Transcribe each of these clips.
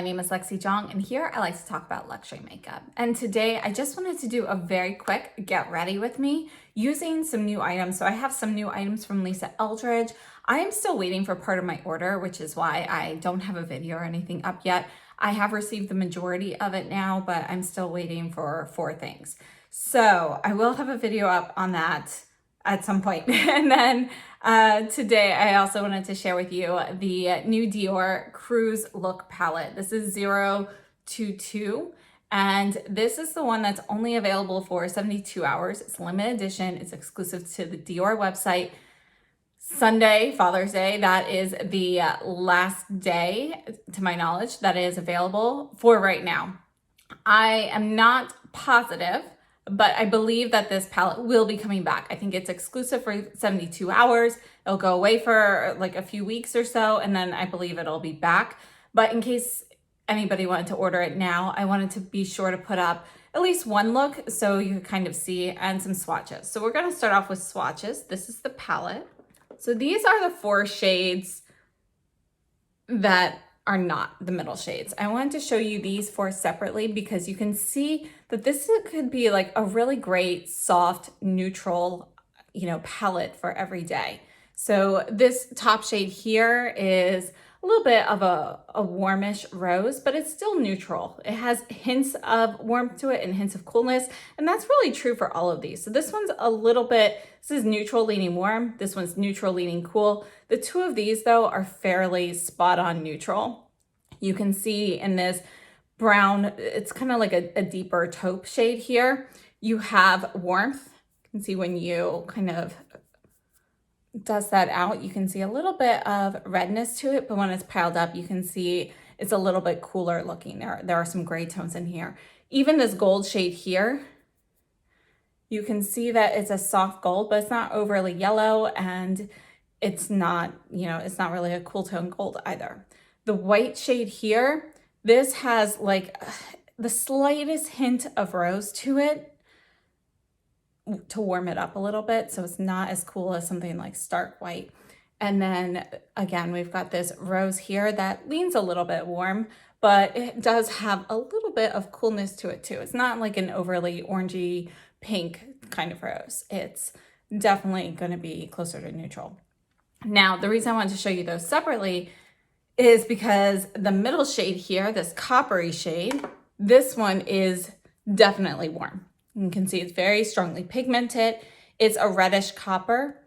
name is Lexi Jong, and here I like to talk about luxury makeup. And today I just wanted to do a very quick get ready with me using some new items. So I have some new items from Lisa Eldridge. I am still waiting for part of my order, which is why I don't have a video or anything up yet. I have received the majority of it now, but I'm still waiting for 4 things. So I will have a video up on that at some point. And then today I also wanted to share with you the new Dior Cruise look palette. This is 022, and this is the one that's only available for 72 hours. It's limited edition. It's exclusive to the Dior website. Sunday, Father's Day, that is the last day, to my knowledge, that is available for right now. I am not positive, but I believe that this palette will be coming back. I think it's exclusive for 72 hours. It'll go away for like a few weeks or so, and then I believe it'll be back. But in case anybody wanted to order it now, I wanted to be sure to put up at least one look so you could kind of see, and some swatches. So we're gonna start off with swatches. This is the palette. So these are the 4 shades that are not the middle shades. I wanted to show you these 4 separately because you can see that this could be like a really great soft neutral, palette for every day. So this top shade here is a little bit of a warmish rose, but it's still neutral. It has hints of warmth to it and hints of coolness, and that's really true for all of these. So this one's a little bit, this is neutral leaning warm, this one's neutral leaning cool. The 2 of these though are fairly spot on neutral. You can see in this brown, it's kind of like a deeper taupe shade here. You have warmth. You can see when you kind of dust that out, you can see a little bit of redness to it, but when it's piled up, you can see it's a little bit cooler looking. There are some gray tones in here. Even this gold shade here, you can see that it's a soft gold, but it's not overly yellow, and it's not, it's not really a cool tone gold either. The white shade here, this has like the slightest hint of rose to it to warm it up a little bit, so it's not as cool as something like stark white. And then again, we've got this rose here that leans a little bit warm, but it does have a little bit of coolness to it too. It's not like an overly orangey pink kind of rose. It's definitely going to be closer to neutral. Now, the reason I wanted to show you those separately is because the middle shade here, this coppery shade, this one is definitely warm. You can see it's very strongly pigmented. It's a reddish copper.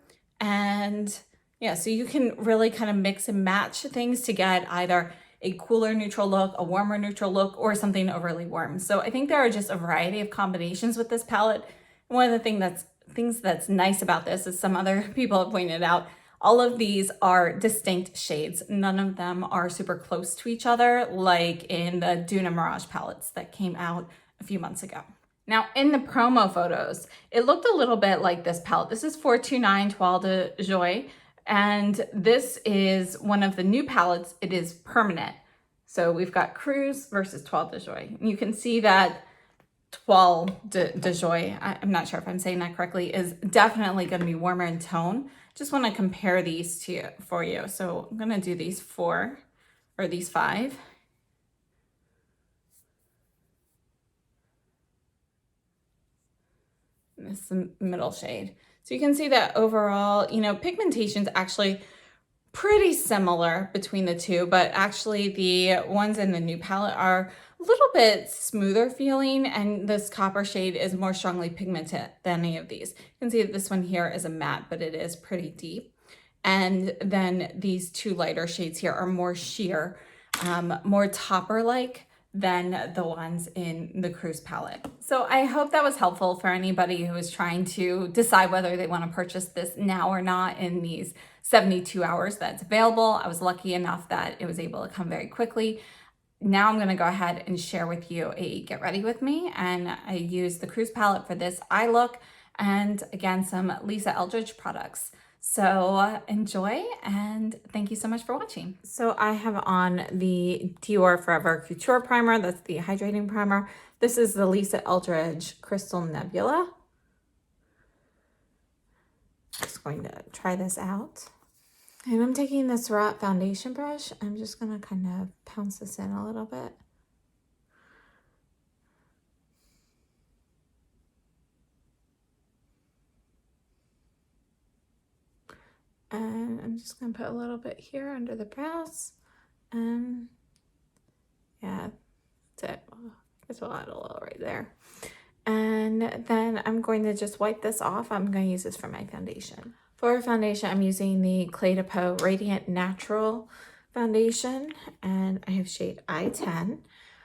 And yeah, so you can really kind of mix and match things to get either a cooler neutral look, a warmer neutral look, or something overly warm. So I think there are just a variety of combinations with this palette. One of the things that's nice about this is some other people have pointed out, all of these are distinct shades. None of them are super close to each other, like in the Dune and Mirage palettes that came out a few months ago. Now, in the promo photos, it looked a little bit like this palette. This is 429 Toile de Joie, and this is one of the new palettes. It is permanent. So we've got Cruise versus Toile de Joie. You can see that Toile de Joie, I'm not sure if I'm saying that correctly, is definitely going to be warmer in tone. Just want to compare these for you. So I'm going to do these 4 or these 5. This is the middle shade. So you can see that overall, pigmentation's actually pretty similar between the 2, but actually the ones in the new palette are a little bit smoother feeling, and this copper shade is more strongly pigmented than any of these. You can see that this one here is a matte, but it is pretty deep. And then these 2 lighter shades here are more sheer, more topper-like than the ones in the Cruise palette. So I hope that was helpful for anybody who is trying to decide whether they want to purchase this now or not in these 72 hours that's available. I was lucky enough that it was able to come very quickly. Now I'm going to go ahead and share with you a get ready with me, and I used the Cruise palette for this eye look, and again, some Lisa Eldridge products. So enjoy, and thank you so much for watching. So I have on the Dior Forever Couture primer. That's the hydrating primer. This is the Lisa Eldridge Crystal Nebula. Just going to try this out. And I'm taking the Surratt foundation brush. I'm just going to kind of pounce this in a little bit. And I'm just going to put a little bit here under the brows. And yeah, that's it. I guess we'll add a little right there. And then I'm going to just wipe this off. I'm going to use this for my foundation. For foundation, I'm using the Peau Radiant Natural foundation, and I have shade I-10.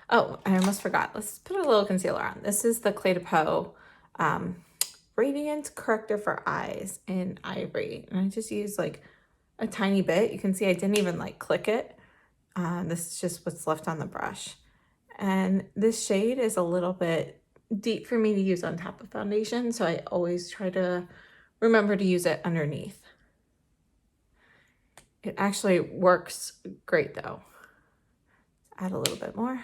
Oh, I almost forgot. Let's put a little concealer on. This is the Peau Radiant Corrector for Eyes in Ivory, and I just used like a tiny bit. You can see I didn't even like click it. This is just what's left on the brush. And this shade is a little bit deep for me to use on top of foundation, so I always try to remember to use it underneath. It actually works great though. Add a little bit more.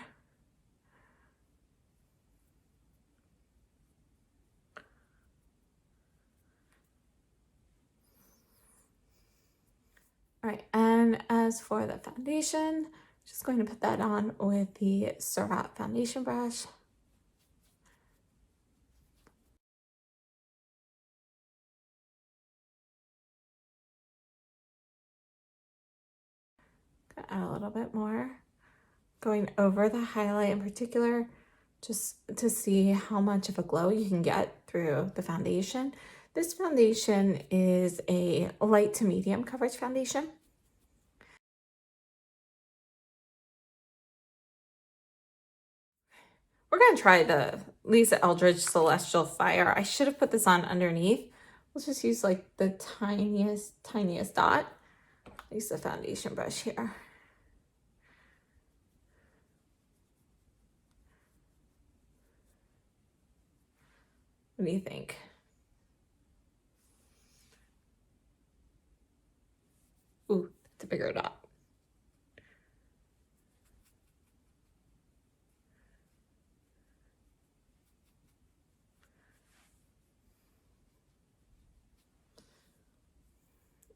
All right, and as for the foundation, just going to put that on with the Surratt foundation brush. Add a little bit more. Going over the highlight in particular, just to see how much of a glow you can get through the foundation. This foundation is a light to medium coverage foundation. We're going to try the Lisa Eldridge Celestial Fire. I should have put this on underneath. Let's just use like the tiniest dot. Use the foundation brush here. What do you think? Ooh, it's a bigger dot.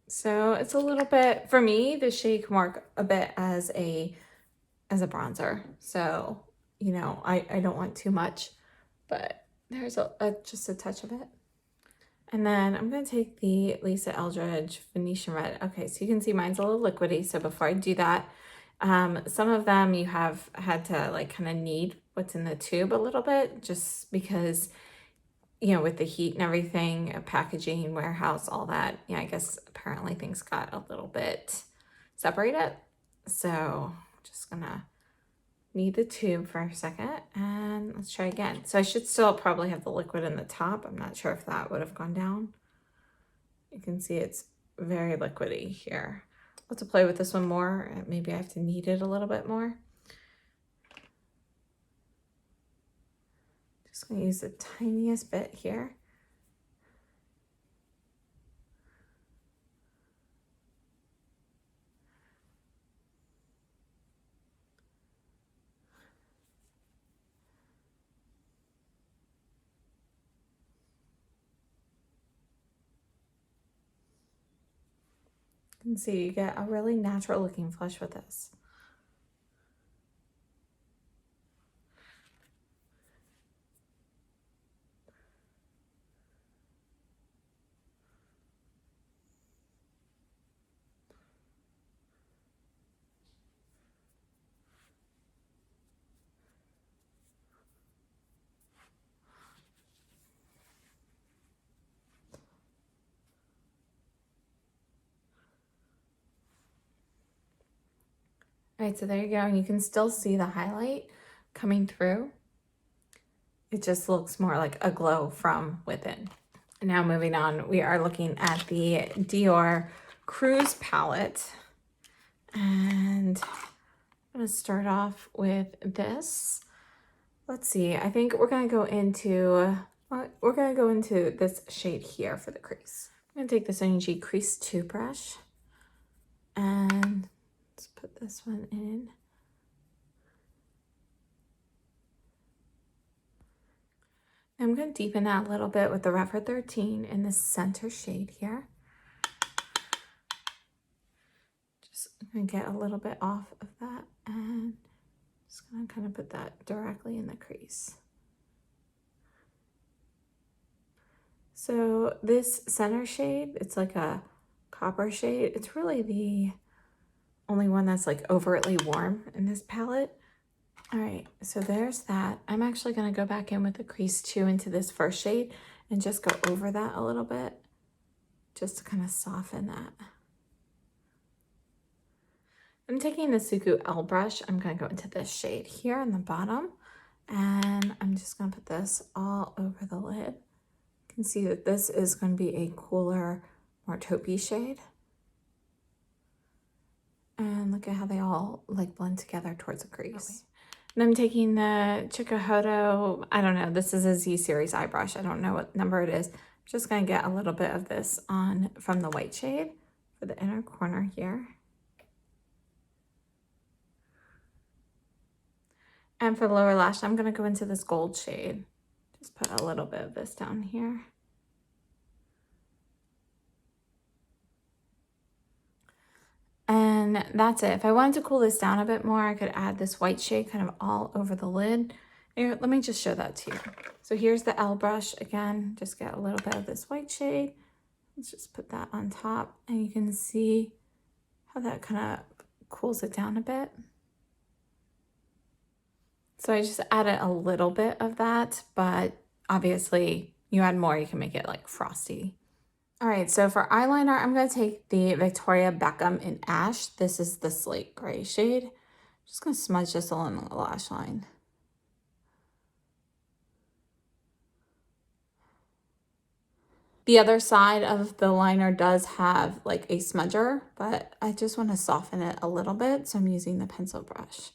So it's a little bit, for me, the shade can work a bit as a bronzer. So, you know, I don't want too much, but there's just a touch of it. And then I'm going to take the Lisa Eldridge Venetian Red. Okay, so you can see mine's a little liquidy. So before I do that, some of them you have had to like kind of knead what's in the tube a little bit, just because, you know, with the heat and everything, packaging, warehouse, all that, yeah, I guess apparently things got a little bit separated. So just gonna knead the tube for a second and let's try again. So I should still probably have the liquid in the top. I'm not sure if that would have gone down. You can see it's very liquidy here. I'll have to play with this one more. Maybe I have to knead it a little bit more. Just gonna use the tiniest bit here. You can see you get a really natural looking flush with this. All right, so there you go. And you can still see the highlight coming through. It just looks more like a glow from within. And now moving on, we are looking at the Dior Cruise palette. And I'm gonna start off with this. Let's see, I think we're gonna go into this shade here for the crease. I'm gonna take this Energy Crease 2 brush and let's put this one in. I'm going to deepen that a little bit with the Refer 13 in the center shade here. going to get a little bit off of that and just going to kind of put that directly in the crease. So this center shade, it's like a copper shade. It's really the only one that's like overtly warm in this palette. All right, so there's that. I'm actually going to go back in with the crease 2 into this first shade and just go over that a little bit just to kind of soften that. I'm taking the Suku L brush. I'm going to go into this shade here on the bottom, and I'm just going to put this all over the lid. You can see that this is going to be a cooler, more taupey shade. And look at how they all like blend together towards the crease. Okay. And I'm taking the Chikuhodo, I don't know, this is a Z series eye brush. I don't know what number it is. I'm just going to get a little bit of this on from the white shade for the inner corner here. And for the lower lash, I'm going to go into this gold shade. Just put a little bit of this down here. And that's it. If I wanted to cool this down a bit more, I could add this white shade kind of all over the lid. Here, let me just show that to you. So here's the L brush again. Just get a little bit of this white shade. Let's just put that on top, and you can see how that kind of cools it down a bit. So I just added a little bit of that, but obviously you add more, you can make it like frosty. All right, so for eyeliner, I'm going to take the Victoria Beckham in Ash. This is the slate gray shade. I'm just going to smudge this along the lash line. The other side of the liner does have like a smudger, but I just want to soften it a little bit, so I'm using the pencil brush.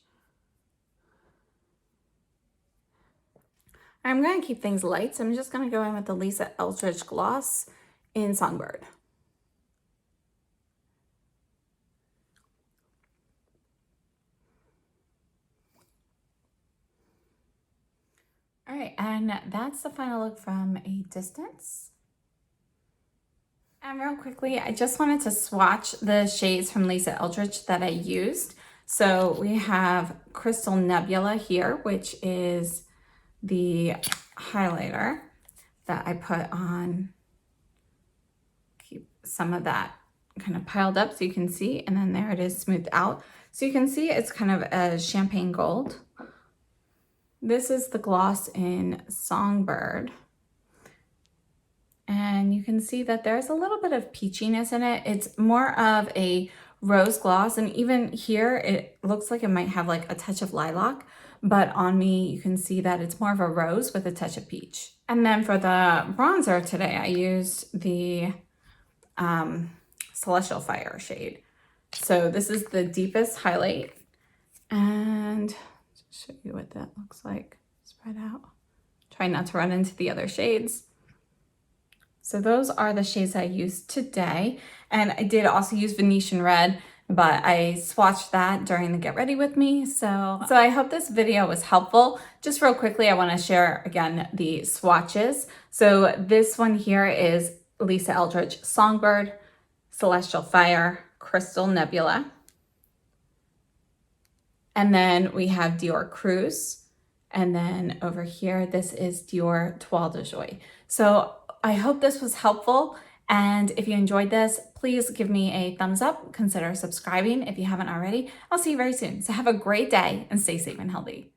I'm going to keep things light, so I'm just going to go in with the Lisa Eldridge gloss in Songbird. All right, and that's the final look from a distance. And real quickly, I just wanted to swatch the shades from Lisa Eldridge that I used. So we have Crystal Nebula here, which is the highlighter that I put on. Keep some of that kind of piled up so you can see, and then there it is smoothed out. So you can see it's kind of a champagne gold. This is the gloss in Songbird. And you can see that there's a little bit of peachiness in it. It's more of a rose gloss, and even here it looks like it might have like a touch of lilac, but on me you can see that it's more of a rose with a touch of peach. And then for the bronzer today, I used the Celestial Fire shade. So this is the deepest highlight, and just show you what that looks like spread out. Try not to run into the other shades. So those are the shades I used today. And I did also use Venetian Red, but I swatched that during the Get Ready With Me. So I hope this video was helpful. Just real quickly, I want to share again the swatches. So this one here is Lisa Eldridge Songbird, Celestial Fire, Crystal Nebula. And then we have Dior Cruise. And then over here, this is Dior Toile de Joie. So I hope this was helpful. And if you enjoyed this, please give me a thumbs up. Consider subscribing if you haven't already. I'll see you very soon. So have a great day and stay safe and healthy.